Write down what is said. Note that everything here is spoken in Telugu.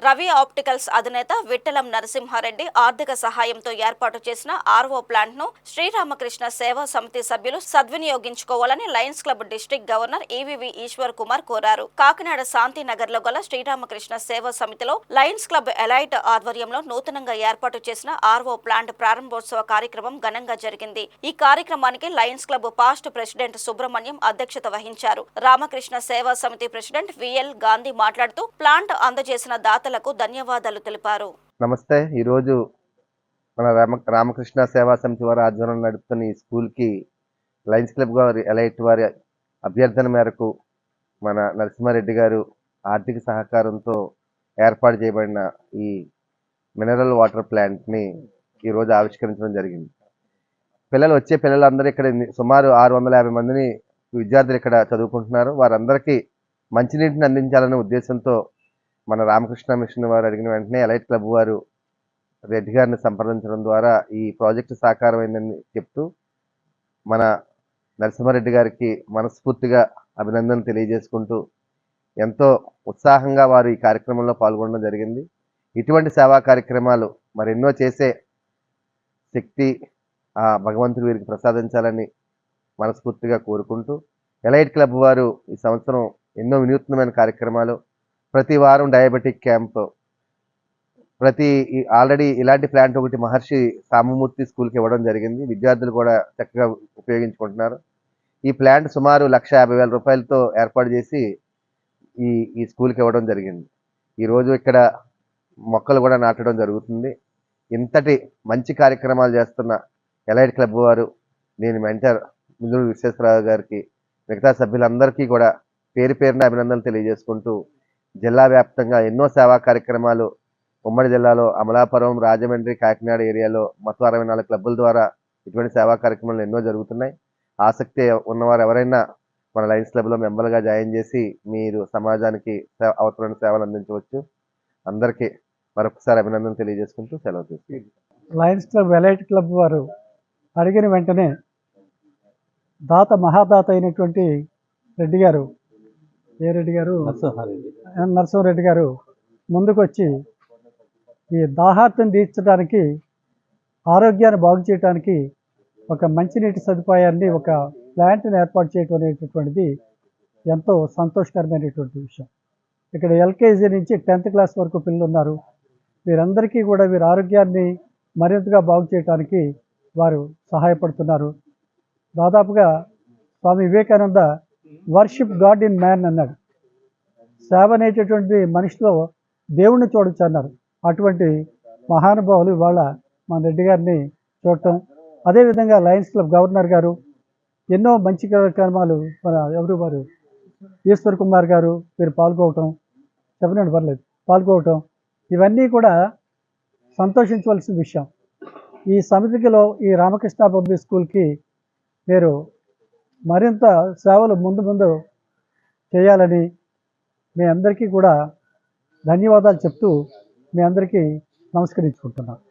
రవి ఆప్టికల్స్ అధినేత విట్టలం నరసింహారెడ్డి ఆర్థిక సహాయంతో ఏర్పాటు చేసిన ఆర్వో ప్లాంట్ ను శ్రీరామకృష్ణ సేవా సమితి సభ్యులు సద్వినియోగించుకోవాలని lions club district governor EVV Eswar Kumar కోరారు. కాకినాడ శాంతినగర్ లో గల శ్రీరామకృష్ణ సేవా సమితిలో లయన్స్ క్లబ్ ఎలైట్ ఆధ్వర్యంలో నూతనంగా ఏర్పాటు చేసిన ఆర్వో ప్లాంట్ ప్రారంభోత్సవ కార్యక్రమం ఘనంగా జరిగింది. ఈ కార్యక్రమానికి Lions club past president Subrahmanyam అధ్యక్షత వహించారు. రామకృష్ణ సేవా సమితి ప్రెసిడెంట్ విఎల్ గాంధీ మాట్లాడుతూ ప్లాంట్ అందజేసిన దాతలకు ధన్యవాదాలు తెలిపారు. నమస్తే. ఈరోజు మన రామకృష్ణ సేవా సమితి వారి ఆధ్వర్యంలో నడుపుతున్న ఈ స్కూల్కి లయన్స్ క్లబ్ వారి ఎలైట్ వారి అభ్యర్థన మేరకు మన నరసింహారెడ్డి గారు ఆర్థిక సహకారంతో ఏర్పాటు చేయబడిన ఈ మినరల్ వాటర్ ప్లాంట్ని ఈరోజు ఆవిష్కరించడం జరిగింది. వచ్చే పిల్లలందరూ ఇక్కడ సుమారు 650 మందిని విద్యార్థులు ఇక్కడ చదువుకుంటున్నారు. వారందరికీ మంచినీటిని అందించాలనే ఉద్దేశంతో మన రామకృష్ణ మిషన్ వారు అడిగిన వెంటనే ఎలైట్ క్లబ్ వారు రెడ్డి గారిని సంప్రదించడం ద్వారా ఈ ప్రాజెక్టు సాకారమైందని చెప్తూ మన నరసింహారెడ్డి గారికి మనస్ఫూర్తిగా అభినందనలు తెలియజేసుకుంటూ ఎంతో ఉత్సాహంగా వారు ఈ కార్యక్రమంలో పాల్గొనడం జరిగింది. ఇటువంటి సేవా కార్యక్రమాలు మరెన్నో చేసే శక్తి ఆ భగవంతుడు వీరికి ప్రసాదించాలని మనస్ఫూర్తిగా కోరుకుంటూ ఎలైట్ క్లబ్ వారు ఈ సంవత్సరం ఎన్నో వినూత్నమైన కార్యక్రమాలు, ప్రతి వారం డయాబెటిక్ క్యాంప్, ఆల్రెడీ ఇలాంటి ప్లాంట్ ఒకటి మహర్షి సామమూర్తి స్కూల్కి ఇవ్వడం జరిగింది. విద్యార్థులు కూడా చక్కగా ఉపయోగించుకుంటున్నారు. ఈ ప్లాంట్ సుమారు 1,50,000 రూపాయలతో ఏర్పాటు చేసి ఈ స్కూల్కి ఇవ్వడం జరిగింది. ఈరోజు ఇక్కడ మొక్కలు కూడా నాటడం జరుగుతుంది. ఇంతటి మంచి కార్యక్రమాలు చేస్తున్న ఎలైట్ క్లబ్ వారు, నేను మెంటర్ మిదురు విశ్వేశ్వరరావు గారికి, మిగతా సభ్యులందరికీ కూడా పేరు పేరున అభినందనలు తెలియజేసుకుంటూ జిల్లా వ్యాప్తంగా ఎన్నో సేవా కార్యక్రమాలు ఉమ్మడి జిల్లాలో అమలాపురం, రాజమండ్రి, కాకినాడ ఏరియాలో మొత్తం 64 క్లబ్బుల ద్వారా ఇటువంటి సేవా కార్యక్రమాలు ఎన్నో జరుగుతున్నాయి. ఆసక్తి ఉన్నవారు ఎవరైనా మన లయన్స్ క్లబ్లో మెంబర్గా జాయిన్ చేసి మీరు సమాజానికి అవసరమైన సేవలు అందించవచ్చు. అందరికీ మరొకసారి అభినందనలు తెలియజేసుకుంటూ సెలవు తీసుకుంటాం. లయన్స్ క్లబ్ ఎలైట్ క్లబ్ వారు అడిగిన వెంటనే మహాదాత అయినటువంటి రెడ్డి గారు, నరసింహారెడ్డి గారు ముందుకు వచ్చి ఈ దాహార్తం తీర్చడానికి, ఆరోగ్యాన్ని బాగు చేయడానికి ఒక మంచినీటి సదుపాయాన్ని, ఒక ప్లాంట్ని ఏర్పాటు చేయడం అనేటటువంటిది ఎంతో సంతోషకరమైనటువంటి విషయం. ఇక్కడ ఎల్కేజీ నుంచి 10th క్లాస్ వరకు పిల్లలు ఉన్నారు. వీరందరికీ కూడా వీరి ఆరోగ్యాన్ని మరింతగా బాగు చేయడానికి వారు సహాయపడుతున్నారు. దాదాపుగా Swami Vivekananda worship god in man అన్నాడు. సేవ అనేటటువంటి మనిషిలో దేవుణ్ణి చూడొచ్చు అన్నారు. అటువంటి మహానుభావులు ఇవాళ మన రెడ్డి గారిని చూడటం, అదేవిధంగా లయన్స్ క్లబ్ గవర్నర్ గారు ఎన్నో మంచి కార్యక్రమాలు, మన వారు ఈశ్వర్ కుమార్ గారు వీరు పాల్గొవటం ఇవన్నీ కూడా సంతోషించవలసిన విషయం. ఈ సమితిలో ఈ రామకృష్ణ పబ్లిక్ స్కూల్కి మీరు మరింత సేవలు ముందు చేయాలని మీ అందరికీ కూడా ధన్యవాదాలు చెప్తూ మీ అందరికీ నమస్కరించుకుంటున్నాను.